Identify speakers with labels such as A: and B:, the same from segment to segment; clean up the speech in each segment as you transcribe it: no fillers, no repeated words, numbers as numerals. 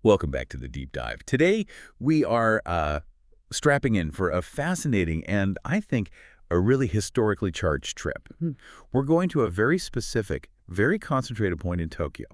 A: Welcome back to the deep dive. Today, we are strapping in for a fascinating and, I think, a really historically charged trip. We're going to a very specific, very concentrated point in Tokyo.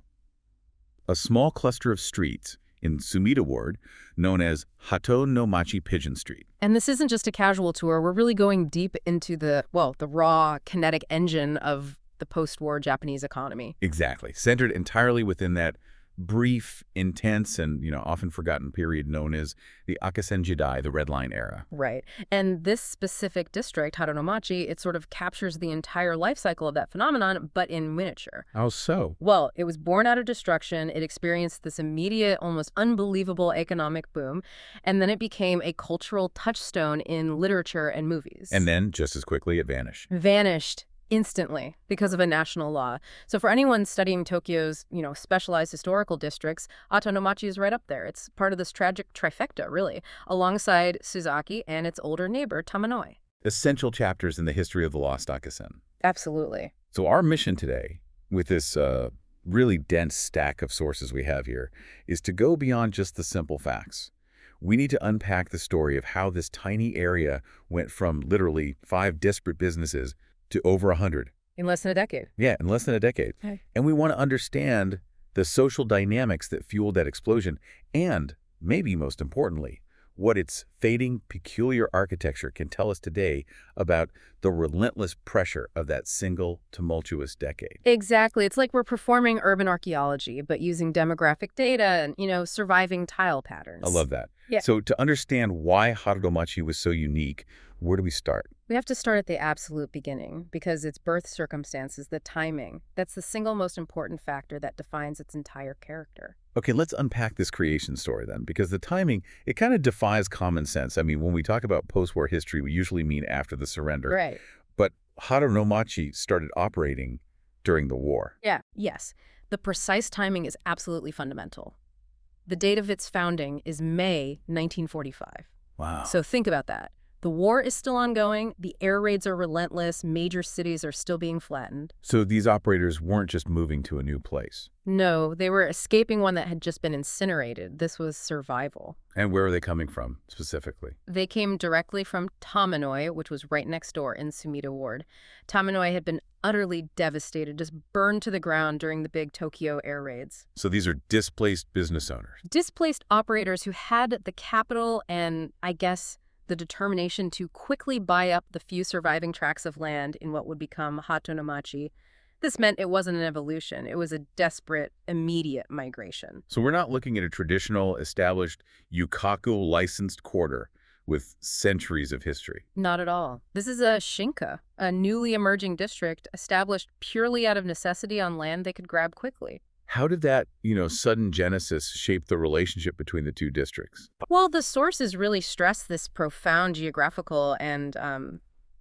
A: A small cluster of streets in Sumida Ward known as Hato-no-Machi Pigeon Street.
B: And this isn't just a casual tour. We're really going deep into the raw kinetic engine of the post-war Japanese economy.
A: Exactly. Centered entirely within that brief, intense, and often forgotten period known as the Akasen Jidai, the Red Line era.
B: Right. And this specific district, Hato-no-Machi, it sort of captures the entire life cycle of that phenomenon, but in miniature.
A: How so?
B: Well, it was born out of destruction. It experienced this immediate, almost unbelievable economic boom, and then it became a cultural touchstone in literature and movies.
A: And then, just as quickly, it vanished.
B: Vanished. Instantly because of a national law. So for anyone studying Tokyo's, specialized historical districts, Hato-no-Machi is right up there. It's part of this tragic trifecta, really, alongside Suzaki and its older neighbor, Tamanoi.
A: Essential chapters in the history of the lost Akasen.
B: Absolutely.
A: So our mission today, with this really dense stack of sources we have here, is to go beyond just the simple facts. We need to unpack the story of how this tiny area went from literally 5 disparate businesses to over 100.
B: In less than a decade.
A: Yeah, in less than a decade.
B: Okay.
A: And we want to understand the social dynamics that fueled that explosion and, maybe most importantly, what its fading, peculiar architecture can tell us today about the relentless pressure of that single, tumultuous decade.
B: Exactly. It's like we're performing urban archaeology, but using demographic data and, surviving tile patterns.
A: I love that.
B: Yeah.
A: So to understand why Hato-no-Machi was so unique, where do we start?
B: We have to start at the absolute beginning because its birth circumstances, the timing, that's the single most important factor that defines its entire character.
A: Okay, let's unpack this creation story then, because the timing, it kind of defies common sense. I mean, when we talk about post-war history, we usually mean after the surrender.
B: Right.
A: But Hato-no-Machi started operating during the war.
B: Yeah, yes. The precise timing is absolutely fundamental. The date of its founding is May 1945.
A: Wow.
B: So think about that. The war is still ongoing, the air raids are relentless, major cities are still being flattened.
A: So these operators weren't just moving to a new place.
B: No, they were escaping one that had just been incinerated. This was survival.
A: And where are they coming from, specifically?
B: They came directly from Tamanoi, which was right next door in Sumida Ward. Tamanoi had been utterly devastated, just burned to the ground during the big Tokyo air raids.
A: So these are displaced business owners.
B: Displaced operators who had the capital and, I guess, the determination to quickly buy up the few surviving tracts of land in what would become Hato-no-Machi. This meant it wasn't an evolution. It was a desperate, immediate migration.
A: So we're not looking at a traditional, established, yukaku licensed quarter with centuries of history.
B: Not at all. This is a shinka, a newly emerging district established purely out of necessity on land they could grab quickly.
A: How did that, sudden genesis shape the relationship between the two districts?
B: Well, the sources really stress this profound geographical and,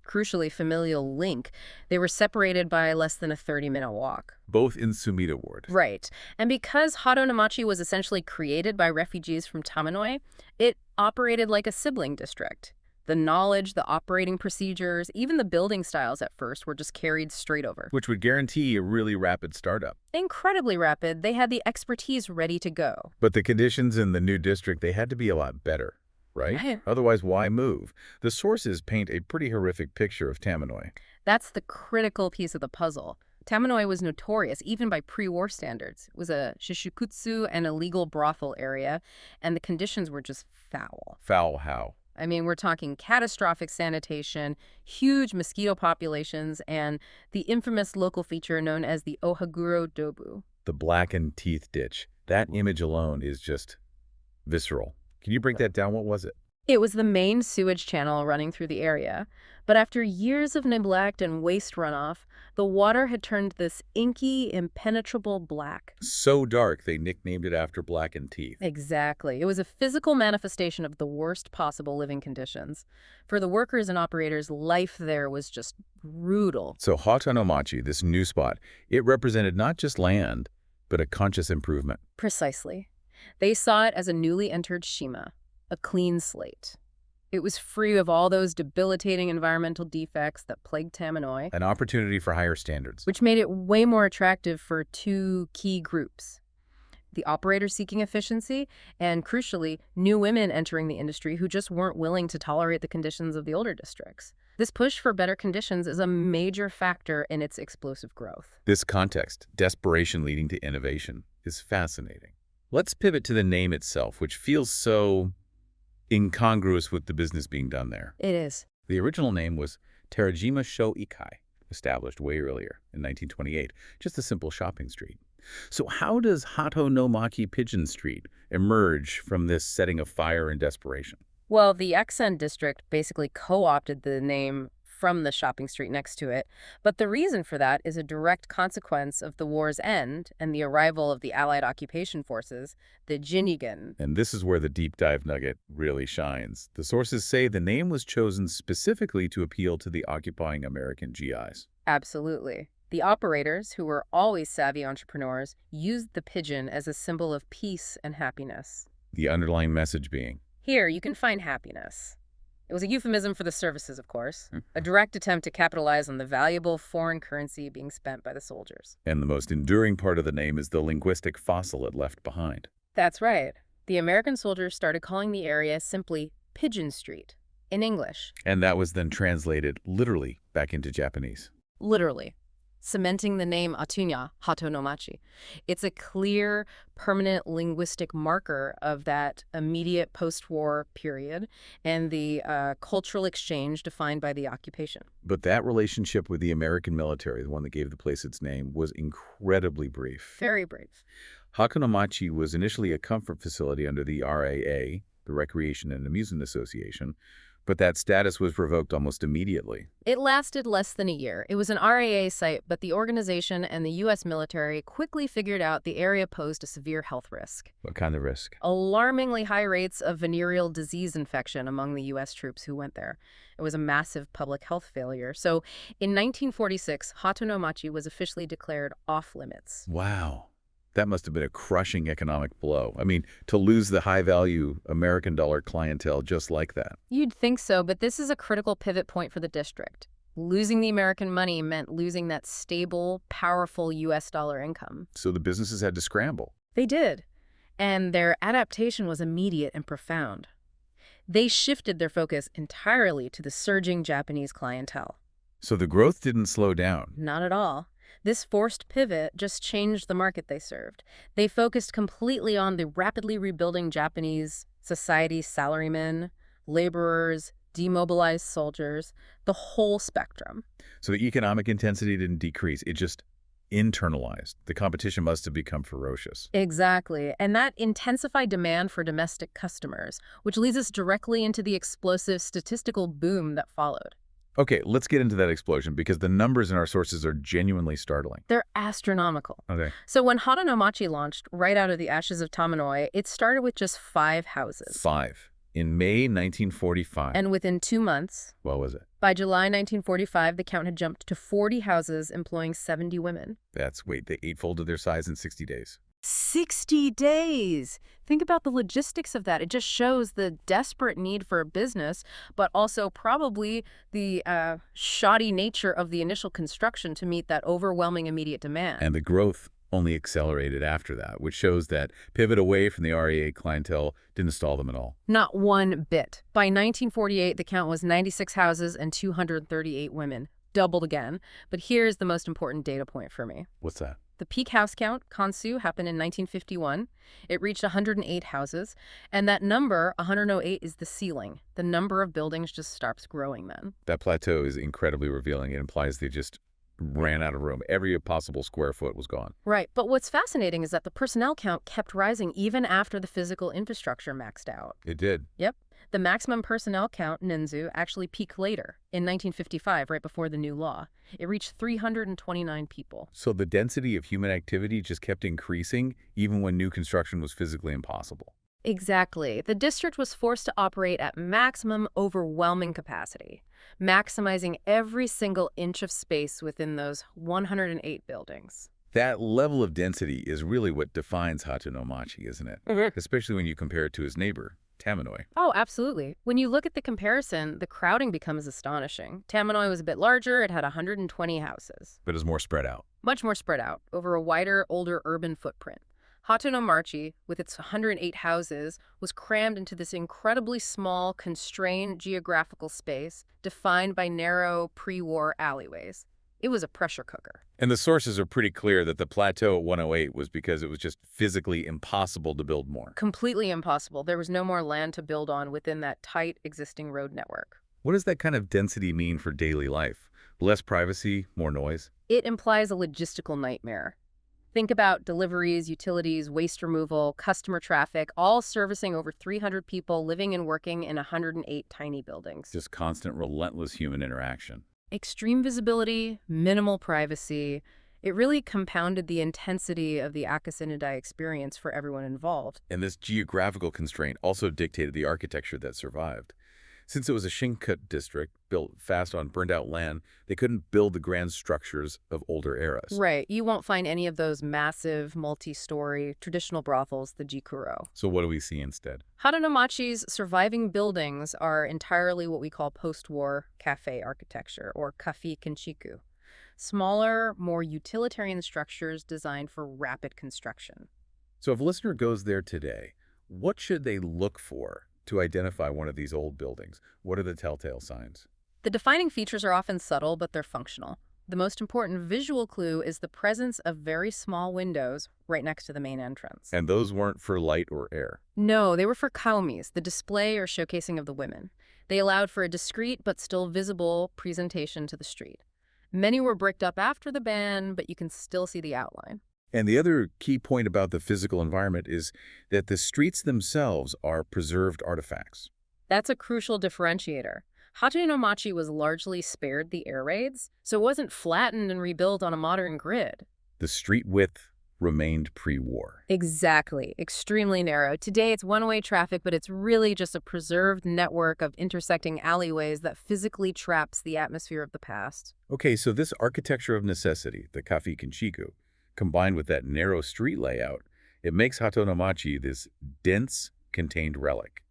B: crucially, familial link. They were separated by less than a 30-minute walk.
A: Both in Sumida Ward.
B: Right. And because Hato-no-Machi was essentially created by refugees from Tamanoi, it operated like a sibling district. The knowledge, the operating procedures, even the building styles at first were just carried straight over.
A: Which would guarantee a really rapid startup.
B: Incredibly rapid. They had the expertise ready to go.
A: But the conditions in the new district, they had to be a lot better, right?
B: Right.
A: Otherwise, why move? The sources paint a pretty horrific picture of Tamanoi.
B: That's the critical piece of the puzzle. Tamanoi was notorious, even by pre-war standards. It was a shishikutsu and illegal brothel area, and the conditions were just foul.
A: Foul how?
B: I mean, we're talking catastrophic sanitation, huge mosquito populations, and the infamous local feature known as the Ohaguro Dobu.
A: The blackened teeth ditch. That image alone is just visceral. Can you break that down? What was it?
B: It was the main sewage channel running through the area. But after years of neglect and waste runoff, the water had turned this inky, impenetrable black.
A: So dark, they nicknamed it after blackened teeth.
B: Exactly. It was a physical manifestation of the worst possible living conditions. For the workers and operators, life there was just brutal.
A: So Hato-no-Machi, this new spot, it represented not just land, but a conscious improvement.
B: Precisely. They saw it as a newly entered Shima, a clean slate. It was free of all those debilitating environmental defects that plagued Tamanoi.
A: An opportunity for higher standards.
B: Which made it way more attractive for 2 key groups. the operators seeking efficiency, and crucially, new women entering the industry who just weren't willing to tolerate the conditions of the older districts. This push for better conditions is a major factor in its explosive growth.
A: This context, desperation leading to innovation, is fascinating. Let's pivot to the name itself, which feels so incongruous with the business being done there.
B: It is.
A: The original name was Terajima Sho Ikai, established way earlier in 1928, just a simple shopping street. So how does Hato-no-Machi Pigeon Street emerge from this setting of fire and desperation?
B: Well, the Exen district basically co-opted the name from the shopping street next to it, but the reason for that is a direct consequence of the war's end and the arrival of the Allied occupation forces, the Jinigen.
A: And this is where the deep dive nugget really shines. The sources say the name was chosen specifically to appeal to the occupying American GIs.
B: Absolutely. The operators, who were always savvy entrepreneurs, used the pigeon as a symbol of peace and happiness.
A: The underlying message being,
B: here, you can find happiness. It was a euphemism for the services, of course, a direct attempt to capitalize on the valuable foreign currency being spent by the soldiers.
A: And the most enduring part of the name is the linguistic fossil it left behind.
B: That's right. The American soldiers started calling the area simply Pigeon Street, in English.
A: And that was then translated literally back into Japanese.
B: Literally. Cementing the name Atunya, Hato-no-Machi. It's a clear, permanent linguistic marker of that immediate post-war period and the cultural exchange defined by the occupation.
A: But that relationship with the American military, the one that gave the place its name, was incredibly brief.
B: Very brief.
A: Hato-no-Machi was initially a comfort facility under the RAA, the Recreation and Amusement Association, but that status was revoked almost immediately.
B: It lasted less than a year. It was an RAA site, but the organization and the U.S. military quickly figured out the area posed a severe health risk.
A: What kind of risk?
B: Alarmingly high rates of venereal disease infection among the U.S. troops who went there. It was a massive public health failure. So in 1946, Hato-no-Machi was officially declared off-limits.
A: Wow. That must have been a crushing economic blow. I mean, to lose the high-value American dollar clientele just like that.
B: You'd think so, but this is a critical pivot point for the district. Losing the American money meant losing that stable, powerful U.S. dollar income.
A: So the businesses had to scramble.
B: They did. And their adaptation was immediate and profound. They shifted their focus entirely to the surging Japanese clientele.
A: So the growth didn't slow down.
B: Not at all. This forced pivot just changed the market they served. They focused completely on the rapidly rebuilding Japanese society salarymen, laborers, demobilized soldiers, the whole spectrum.
A: So the economic intensity didn't decrease. It just internalized. The competition must have become ferocious.
B: Exactly. And that intensified demand for domestic customers, which leads us directly into the explosive statistical boom that followed.
A: Okay, let's get into that explosion because the numbers in our sources are genuinely startling.
B: They're astronomical.
A: Okay.
B: So when Hato-no-Machi launched right out of the ashes of Tomonoi, it started with just 5 houses.
A: 5. In May 1945.
B: And within 2 months,
A: What was it?
B: by July 1945, the count had jumped to 40 houses employing 70 women.
A: Wait, they eightfolded their size in 60 days.
B: 60 days! Think about the logistics of that. It just shows the desperate need for a business, but also probably the shoddy nature of the initial construction to meet that overwhelming immediate demand.
A: And the growth only accelerated after that, which shows that pivot away from the RAA clientele didn't stall them at all.
B: Not one bit. By 1948, the count was 96 houses and 238 women. Doubled again. But here's the most important data point for me.
A: What's that?
B: The peak house count, Kansu, happened in 1951. It reached 108 houses. And that number, 108, is the ceiling. The number of buildings just starts growing then.
A: That plateau is incredibly revealing. It implies they just ran out of room. Every possible square foot was gone.
B: Right. But what's fascinating is that the personnel count kept rising even after the physical infrastructure maxed out.
A: It did.
B: Yep. The maximum personnel count, Ninzu, actually peaked later, in 1955, right before the new law. It reached 329 people.
A: So the density of human activity just kept increasing, even when new construction was physically impossible.
B: Exactly. The district was forced to operate at maximum overwhelming capacity, maximizing every single inch of space within those 108 buildings.
A: That level of density is really what defines Hato-no-Machi, isn't it?
B: Mm-hmm.
A: Especially when you compare it to his neighbor, Tomonoi.
B: Oh, absolutely. When you look at the comparison, the crowding becomes astonishing. Tomonoi was a bit larger. It had 120 houses.
A: But is more spread out.
B: Much more spread out, over a wider, older urban footprint. Hato-no-Machi, with its 108 houses, was crammed into this incredibly small, constrained geographical space defined by narrow pre-war alleyways. It was a pressure cooker.
A: And the sources are pretty clear that the plateau at 108 was because it was just physically impossible to build more.
B: Completely impossible. There was no more land to build on within that tight existing road network.
A: What does that kind of density mean for daily life? Less privacy, more noise?
B: It implies a logistical nightmare. Think about deliveries, utilities, waste removal, customer traffic, all servicing over 300 people living and working in 108 tiny buildings.
A: Just constant, relentless human interaction.
B: Extreme visibility, minimal privacy. It really compounded the intensity of the akasen jidai experience for everyone involved.
A: And this geographical constraint also dictated the architecture that survived. Since it was a Shinkat district built fast on burned-out land, they couldn't build the grand structures of older eras.
B: Right. You won't find any of those massive, multi-story, traditional brothels, the jikuro.
A: So what do we see instead?
B: Hato-no-Machi's surviving buildings are entirely what we call post-war cafe architecture, or kafi kinchiku. Smaller, more utilitarian structures designed for rapid construction.
A: So if a listener goes there today, what should they look for to identify one of these old buildings? What are the telltale signs?
B: The defining features are often subtle, but they're functional. The most important visual clue is the presence of very small windows right next to the main entrance.
A: And those weren't for light or air.
B: No, they were for kaumis, the display or showcasing of the women. They allowed for a discreet but still visible presentation to the street. Many were bricked up after the ban, but you can still see the outline.
A: And the other key point about the physical environment is that the streets themselves are preserved artifacts.
B: That's a crucial differentiator. Hato-no-Machi was largely spared the air raids, so it wasn't flattened and rebuilt on a modern grid.
A: The street width remained pre-war.
B: Exactly. Extremely narrow. Today it's one-way traffic, but it's really just a preserved network of intersecting alleyways that physically traps the atmosphere of the past.
A: Okay, so this architecture of necessity, the kafi kinchiku, combined with that narrow street layout, it makes Hato-no-Machi this dense, contained relic.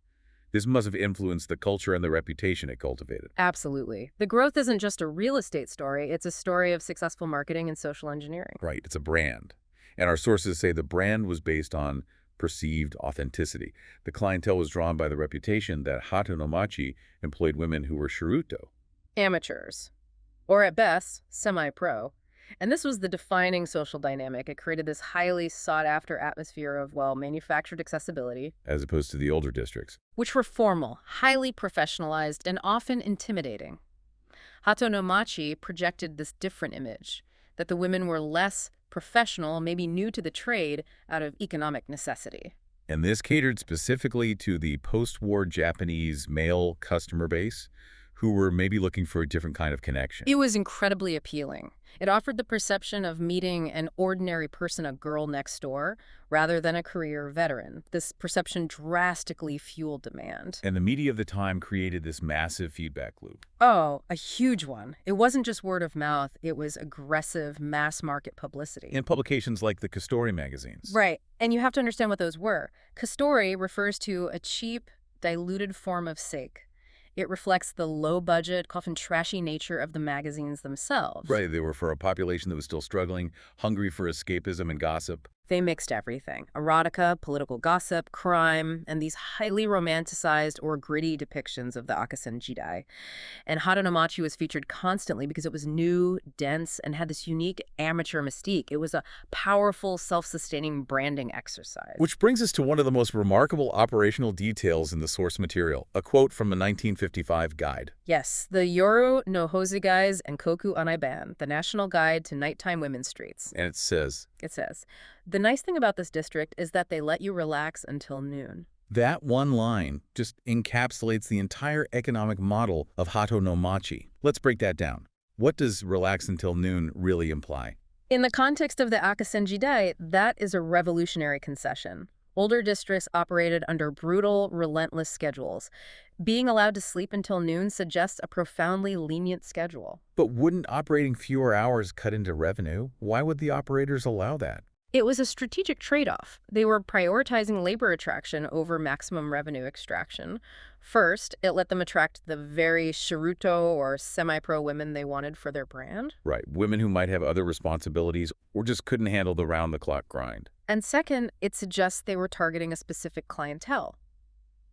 A: This must have influenced the culture and the reputation it cultivated.
B: Absolutely. The growth isn't just a real estate story, it's a story of successful marketing and social engineering.
A: Right, it's a brand. And our sources say the brand was based on perceived authenticity. The clientele was drawn by the reputation that Hato-no-Machi employed women who were shiruto.
B: Amateurs. Or at best, semi-pro. And this was the defining social dynamic. It created this highly sought-after atmosphere of, well, manufactured accessibility.
A: As opposed to the older districts.
B: Which were formal, highly professionalized, and often intimidating. Hato-no-Machi projected this different image, that the women were less professional, maybe new to the trade, out of economic necessity.
A: And this catered specifically to the post-war Japanese male customer base, who were maybe looking for a different kind of connection.
B: It was incredibly appealing. It offered the perception of meeting an ordinary person, a girl next door, rather than a career veteran. This perception drastically fueled demand.
A: And the media of the time created this massive feedback loop.
B: Oh, a huge one. It wasn't just word of mouth, it was aggressive mass-market publicity.
A: In publications like the Custori magazines.
B: Right, and you have to understand what those were. Custori refers to a cheap, diluted form of sake. It reflects the low-budget, often trashy nature of the magazines themselves.
A: Right, they were for a population that was still struggling, hungry for escapism and gossip.
B: They mixed everything. Erotica, political gossip, crime, and these highly romanticized or gritty depictions of the akasen jidai. And Hato-no-Machi was featured constantly because it was new, dense, and had this unique amateur mystique. It was a powerful, self-sustaining branding exercise.
A: Which brings us to one of the most remarkable operational details in the source material, a quote from a 1955 guide.
B: Yes, the Yoru no Hozugais and Koku Anaiban, the National Guide to Nighttime Women's Streets.
A: And it says,
B: the nice thing about this district is that they let you relax until noon.
A: That one line just encapsulates the entire economic model of Hato-no-Machi. Let's break that down. What does relax until noon really imply?
B: In the context of the akasen jidai, that is a revolutionary concession. Older districts operated under brutal, relentless schedules. Being allowed to sleep until noon suggests a profoundly lenient schedule.
A: But wouldn't operating fewer hours cut into revenue? Why would the operators allow that?
B: It was a strategic trade-off. They were prioritizing labor attraction over maximum revenue extraction. First, it let them attract the very shiruto or semi-pro women they wanted for their brand.
A: Right, women who might have other responsibilities or just couldn't handle the round-the-clock grind.
B: And second, it suggests they were targeting a specific clientele.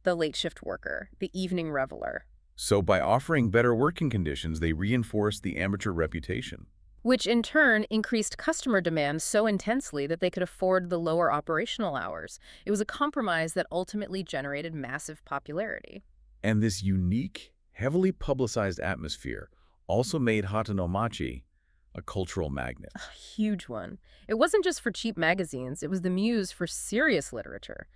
B: The late shift worker, the evening reveler.
A: So by offering better working conditions, they reinforced the amateur reputation.
B: Which in turn increased customer demand so intensely that they could afford the lower operational hours. It was a compromise that ultimately generated massive popularity.
A: And this unique, heavily publicized atmosphere also made Hato-no-Machi a cultural magnet.
B: A huge one. It wasn't just for cheap magazines, it was the muse for serious literature.